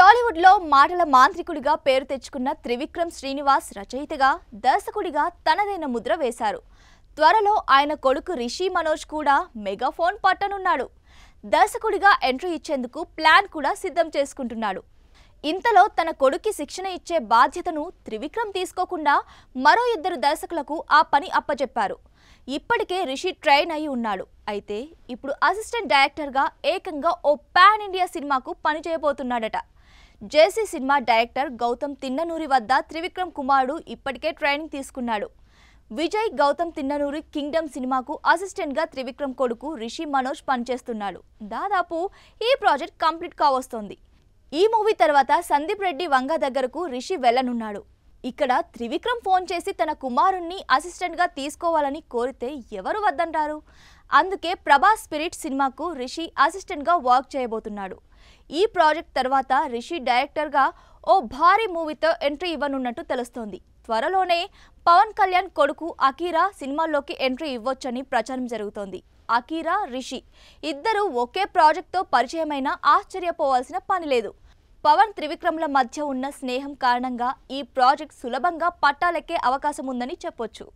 టాలీవుడ్ లో మాటల మాంత్రికుడిగా పేరు తెచ్చుకున్న త్రివిక్రమ్ శ్రీనివాస్ రచయితగా దర్శకుడిగా తనదైన ముద్ర వేశారు. త్వరలో ఆయన కొడుకు రిషి మనోజ్ కూడా మెగాఫోన్ పట్టనున్నాడు. దర్శకుడిగా ఎంట్రీ ఇచ్చేందుకు ప్లాన్ కూడా సిద్ధం చేసుకుంటున్నాడు. ఇంతలో తన కొడుక్కి శిక్షణ ఇచ్చే బాధ్యతను త్రివిక్రమ్ తీసుకోకుండా మరో ఇద్దరు దర్శకులకు ఆ పని అప్పచెప్పారు. ఇప్పటికే రిషి ట్రైన్ అయి ఉన్నాడు. అయితే ఇప్పుడు అసిస్టెంట్ డైరెక్టర్గా ఏకంగా ఓ పాన్ ఇండియా సినిమాకు పని చేయబోతున్నాడట. జేసీ సినిమా డైరెక్టర్ గౌతమ్ తిన్ననూరి వద్ద త్రివిక్రమ్ కుమారుడు ఇప్పటికే ట్రైనింగ్ తీసుకున్నాడు. విజయ్ గౌతమ్ తిన్ననూరి కింగ్డమ్ సినిమాకు అసిస్టెంట్గా త్రివిక్రమ్ కొడుకు రిషి మనోజ్ పనిచేస్తున్నాడు. దాదాపు ఈ ప్రాజెక్ట్ కంప్లీట్ కావస్తోంది. ఈ మూవీ తర్వాత సందీప్ రెడ్డి వంగ దగ్గరకు రిషి వెళ్లనున్నాడు. ఇక్కడ త్రివిక్రమ్ ఫోన్ చేసి తన కుమారుణ్ణి అసిస్టెంట్గా తీసుకోవాలని కోరితే ఎవరు వద్దంటారు? అందుకే ప్రభాస్ స్పిరిట్ సినిమాకు రిషి అసిస్టెంట్గా వర్క్ చేయబోతున్నాడు. ఈ ప్రాజెక్ట్ తర్వాత రిషి డైరెక్టర్గా ఓ భారీ మూవీతో ఎంట్రీ ఇవ్వనున్నట్టు తెలుస్తోంది. త్వరలోనే పవన్ కళ్యాణ్ కొడుకు అకీరా సినిమాల్లోకి ఎంట్రీ ఇవ్వొచ్చని ప్రచారం జరుగుతోంది. అకీరా, రిషి ఇద్దరు ఒకే ప్రాజెక్ట్తో పరిచయమైనా ఆశ్చర్యపోవాల్సిన పని లేదు. పవన్ త్రివిక్రమ్ల మధ్య ఉన్న స్నేహం కారణంగా ఈ ప్రాజెక్ట్ సులభంగా పట్టాలెక్కే అవకాశం ఉందని చెప్పొచ్చు.